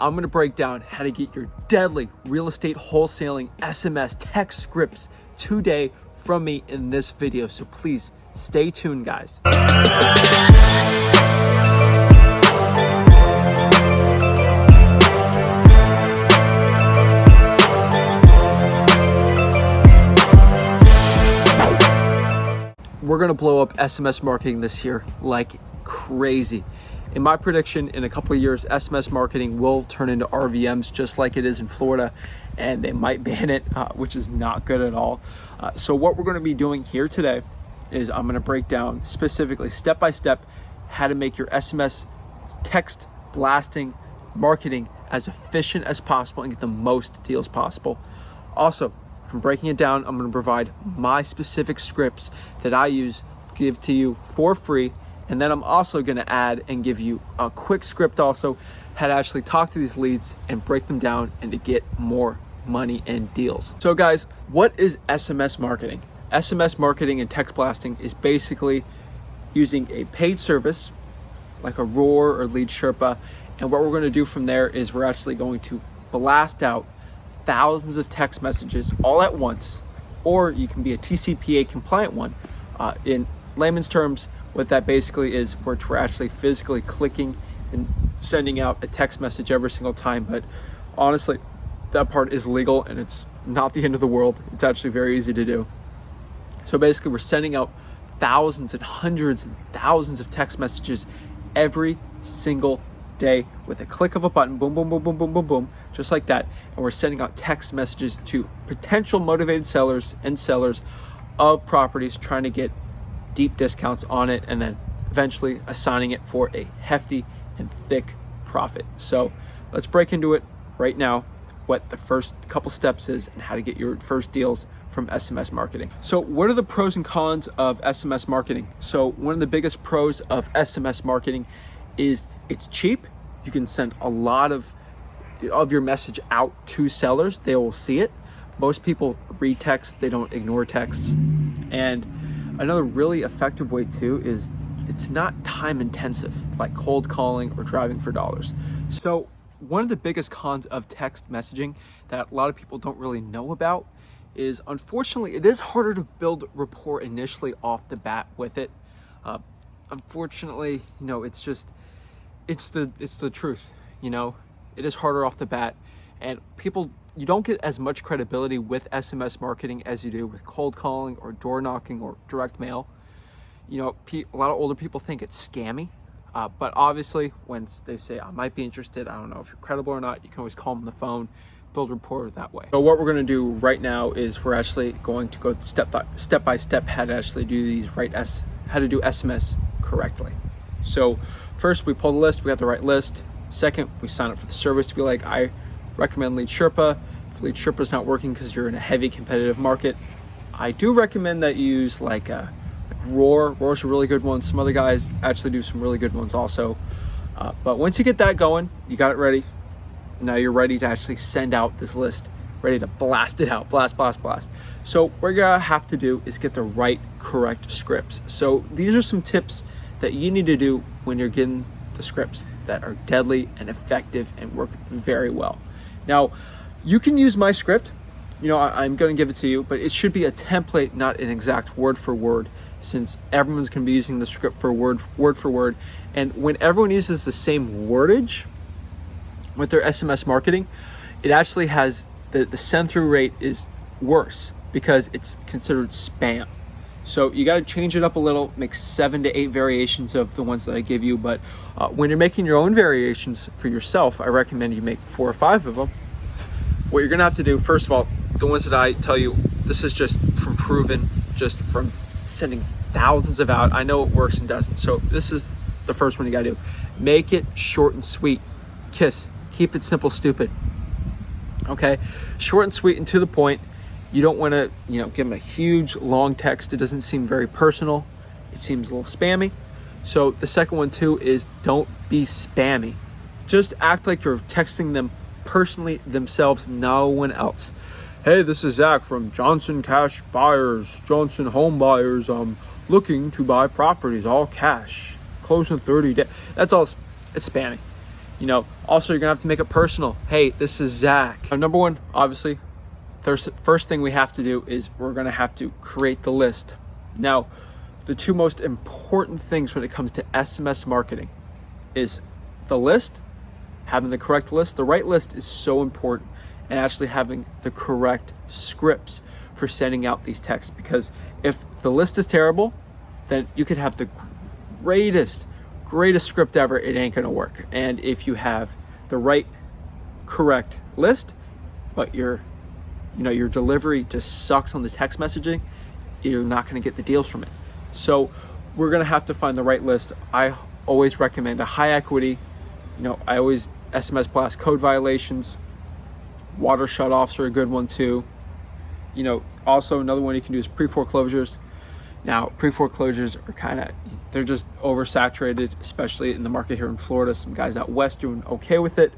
I'm going to break down how to get your deadly real estate wholesaling SMS text scripts today from me in this video. So please stay tuned, guys. We're going to blow up SMS marketing this year like crazy. In my prediction, in a couple of years, SMS marketing will turn into RVMs just like it is in Florida, and they might ban it, which is not good at all. So what we're going to be doing here today is I'm going to break down specifically step by step how to make your SMS text blasting marketing as efficient as possible and get the most deals possible. Also, from breaking it down, I'm going to provide my specific scripts that I use, give to you for free. And then I'm also going to add and give you a quick script also how to actually talk to these leads and break them down and to get more money and deals. So guys, what is SMS marketing? SMS marketing and text blasting is basically using a paid service like a Roar or Lead Sherpa. And what we're going to do from there is we're actually going to blast out thousands of text messages all at once, or you can be a TCPA compliant one. In layman's terms, what that basically is, where we're actually physically clicking and sending out a text message every single time. But honestly, that part is legal and it's not the end of the world. It's actually very easy to do. So basically, we're sending out thousands and hundreds and thousands of text messages every single day with a click of a button, boom, boom, boom, boom, boom, boom, boom, just like that. And we're sending out text messages to potential motivated sellers and sellers of properties trying to get deep discounts on it, and then eventually assigning it for a hefty and thick profit. So let's break into it right now, what the first couple steps is and how to get your first deals from SMS marketing. So what are the pros and cons of SMS marketing? So one of the biggest pros of SMS marketing is it's cheap. You can send a lot of your message out to sellers. They will see it. Most people read text, they don't ignore texts. And another really effective way too is it's not time intensive like cold calling or driving for dollars. So one of the biggest cons of text messaging that a lot of people don't really know about is, unfortunately, it is harder to build rapport initially off the bat with it. Unfortunately, it's the truth. It is harder off the bat, and you don't get as much credibility with SMS marketing as you do with cold calling or door knocking or direct mail. A lot of older people think it's scammy, but obviously when they say, I might be interested, I don't know if you're credible or not, you can always call them on the phone, build rapport that way. So what we're going to do right now is we're actually going to go step by step how to actually do how to do SMS correctly. So first, we pull the list, we got the right list. Second, we sign up for the service. Be like, I recommend Lead Sherpa. If Lead Sherpa is not working because you're in a heavy competitive market, I do recommend that you use like Roar. Roar's a really good one. Some other guys actually do some really good ones also. But once you get that going, you got it ready. Now you're ready to actually send out this list, ready to blast it out, blast. So what you're gonna have to do is get the right, correct scripts. So these are some tips that you need to do when you're getting the scripts that are deadly and effective and work very well. Now, you can use my script. I'm going to give it to you, but it should be a template, not an exact word for word, since everyone's going to be using the script for word for word. And when everyone uses the same wordage with their SMS marketing, it actually has the send through rate is worse because it's considered spam. So you got to change it up a little, make 7 to 8 variations of the ones that I give you. But when you're making your own variations for yourself, I recommend you make 4 or 5 of them. What you're going to have to do, first of all, the ones that I tell you, this is just from sending thousands of out. I know it works and doesn't. So this is the first one you got to do. Make it short and sweet. KISS. Keep it simple, stupid. Okay? Short and sweet and to the point. You don't want to, give them a huge long text. It doesn't seem very personal. It seems a little spammy. So the second one too is don't be spammy. Just act like you're texting them personally themselves, no one else. Hey, this is Zach from Johnson Cash Buyers, Johnson Home Buyers. I'm looking to buy properties, all cash. Close in 30 days. That's all. It's spammy. Also you're gonna have to make it personal. Hey, this is Zach. Number one, obviously, first thing we have to do is we're gonna have to create the list. Now, the two most important things when it comes to SMS marketing is the list, having the correct list. The right list is so important, and actually having the correct scripts for sending out these texts, because if the list is terrible, then you could have the greatest script ever, it ain't gonna work. And if you have the right, correct list, but your delivery just sucks on the text messaging, you're not gonna get the deals from it. So we're gonna have to find the right list. I always recommend a high equity, I always SMS blast code violations, water shutoffs are a good one too. Also another one you can do is pre-foreclosures. Now, pre-foreclosures are they're just oversaturated, especially in the market here in Florida. Some guys out west doing okay with it,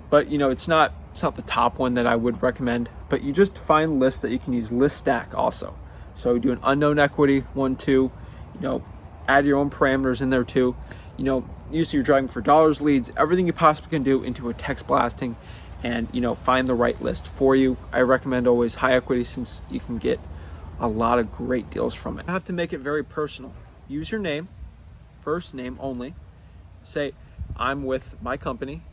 but it's not the top one that I would recommend. But you just find lists that you can use. List stack also. So do an unknown equity 1, 2. Add your own parameters in there too. Usually you're driving for dollars, leads, everything you possibly can do into a text blasting, and find the right list for you. I recommend always high equity, since you can get a lot of great deals from it. You have to make it very personal. Use your name, first name only. Say, I'm with my company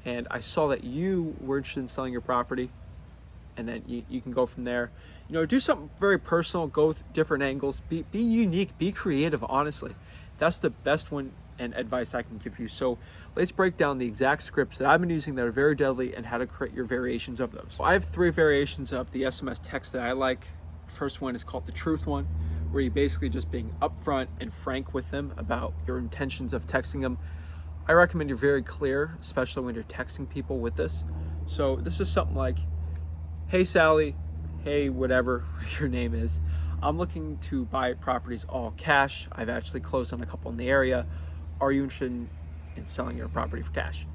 and I saw that you were interested in selling your property, and then you can go from there. Do something very personal, go with different angles, be unique, be creative. Honestly, that's the best one and advice I can give you. So let's break down the exact scripts that I've been using that are very deadly, and how to create your variations of those. I have 3 variations of the SMS text that I like. First one is called the truth one, where you're basically just being upfront and frank with them about your intentions of texting them. I recommend you're very clear, especially when you're texting people with this. So this is something like, hey Sally, hey whatever your name is, I'm looking to buy properties all cash. I've actually closed on a couple in the area. Are you interested in selling your property for cash?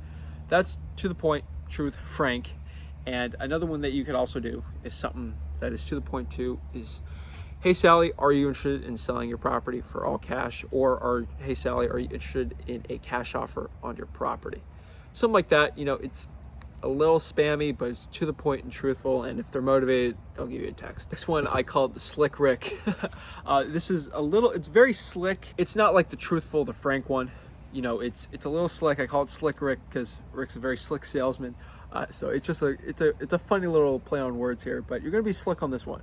That's to the point, truth, frank. And another one that you could also do is something that is to the point too, is, hey Sally, are you interested in selling your property for all cash? Or hey Sally, are you interested in a cash offer on your property? Something like that. It's a little spammy, but it's to the point and truthful, and if they're motivated, they'll give you a text. Next one, I call it the slick Rick. This is it's very slick. It's not like the truthful, the frank one. It's a little slick. I call it slick Rick because Rick's a very slick salesman. So it's just it's a funny little play on words here, but you're gonna be slick on this one.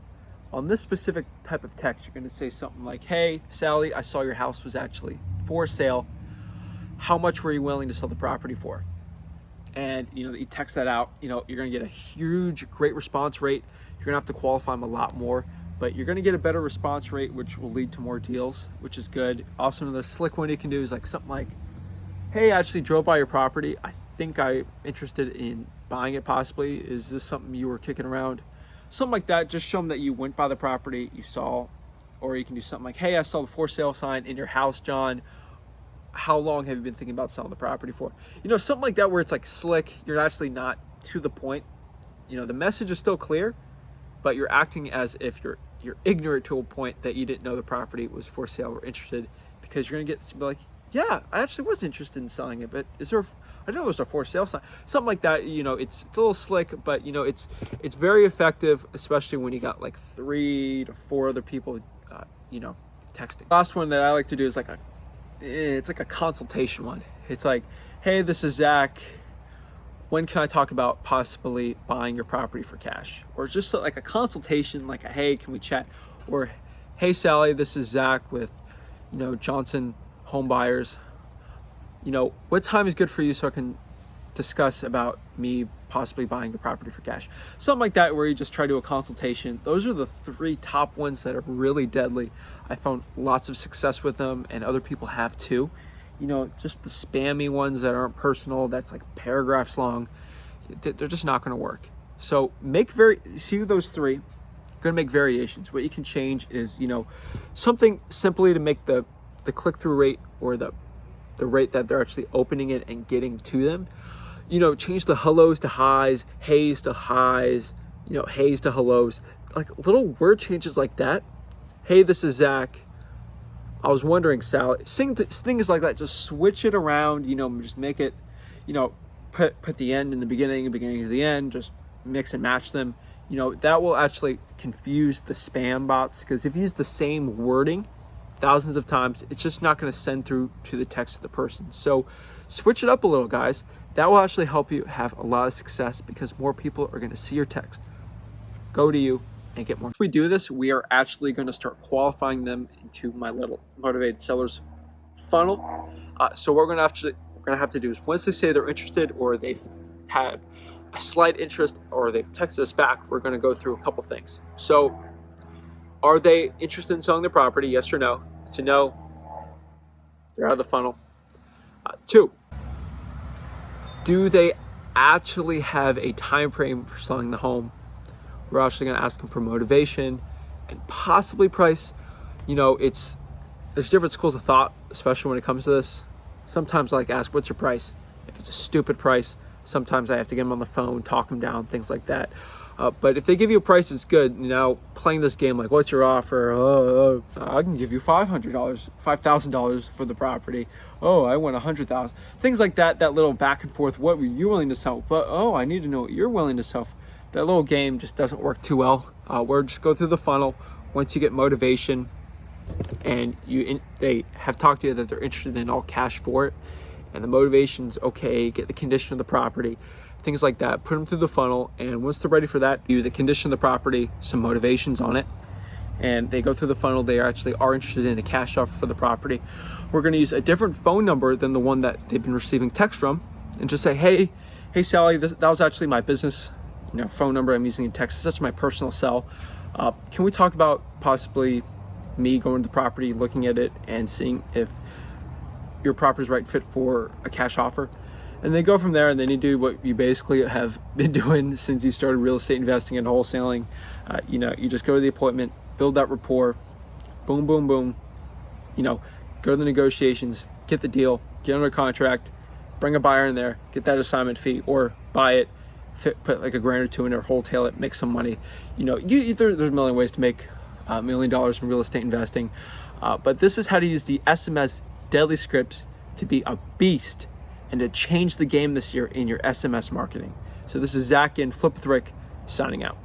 On this specific type of text, you're gonna say something like, hey Sally, I saw your house was actually for sale. How much were you willing to sell the property for? And you text that out. You're gonna get a great response rate. You're gonna have to qualify them a lot more, but you're gonna get a better response rate, which will lead to more deals, which is good. Also, another slick one you can do is something like, hey, I actually drove by your property. I think I'm interested in buying it possibly. Is this something you were kicking around? Something like that. Just show them that you went by the property, you saw. Or you can do something like, hey, I saw the for sale sign in your house, John. How long have you been thinking about selling the property for? Something like that, where it's slick. You're actually not to the point. The message is still clear, but you're acting as if you're ignorant to a point that you didn't know the property was for sale or interested, because you're gonna get to be like, yeah, I actually was interested in selling it, but I know there's a for sale sign. Something like that. It's a little slick, but it's very effective, especially when you got 3 to 4 other people texting. Last one that I like to do is it's like a consultation one. It's like, hey, this is Zach. When can I talk about possibly buying your property for cash? Or just like a consultation, like a, hey, can we chat? Or, hey Sally, this is Zach with, Johnson Home Buyers. What time is good for you so I can discuss about me possibly buying your property for cash? Something like that, where you just try to do a consultation. Those are the 3 top ones that are really deadly. I found lots of success with them, and other people have too. Just the spammy ones that aren't personal, that's paragraphs long, they're just not going to work. So see those 3. You're going to make variations. What you can change is, something simply to make the click-through rate, or the rate that they're actually opening it and getting to them. Change the hellos to highs, heys to highs, heys to hellos, little word changes like that. Hey, this is Zach. I was wondering, Sally. Things like that. Just switch it around. Just make it, put the end in the beginning to the end, just mix and match them. That will actually confuse the spam bots, because if you use the same wording thousands of times, it's just not going to send through to the text of the person. So switch it up a little, guys. That will actually help you have a lot of success, because more people are going to see your text, go to you, and get more. If we do this, we are actually going to start qualifying them into my little motivated sellers funnel. So what we're going to have to do is, once they say they're interested, or they've had a slight interest, or they've texted us back, we're going to go through a couple things. So, are they interested in selling their property? Yes or no? It's a no. They're out of the funnel. 2, do they actually have a time frame for selling the home? We're actually going to ask them for motivation and possibly price. There's different schools of thought, especially when it comes to this. Sometimes I like ask, what's your price? If it's a stupid price, sometimes I have to get them on the phone, talk them down, things like that. But if they give you a price, it's good. Playing this game, like, what's your offer? I can give you $500, $5,000 for the property. Oh, I want $100,000. Things like that. That little back and forth. What were you willing to sell? But I need to know what you're willing to sell. That little game just doesn't work too well. We're just go through the funnel. Once you get motivation, and they have talked to you that they're interested in all cash for it, and the motivation's okay, get the condition of the property, things like that, put them through the funnel, and once they're ready for that, do the condition of the property, some motivations on it, and they go through the funnel. They actually are interested in a cash offer for the property. We're going to use a different phone number than the one that they've been receiving text from, and just say, hey Sally, that was actually my business phone number I'm using in text. It's such my personal cell. Can we talk about possibly me going to the property, looking at it, and seeing if your property is right fit for a cash offer? And they go from there, and then you do what you basically have been doing since you started real estate investing and wholesaling. You just go to the appointment, build that rapport, boom, boom, boom. Go to the negotiations, get the deal, get under contract, bring a buyer in there, get that assignment fee, or buy it, put like $1,000 or $2,000 in there, wholesale it, make some money. There's a million ways to make $1 million in real estate investing. But this is how to use the SMS deadly scripts to be a beast and to change the game this year in your SMS marketing. So this is Zach Ginn, Flip with Rick, signing out.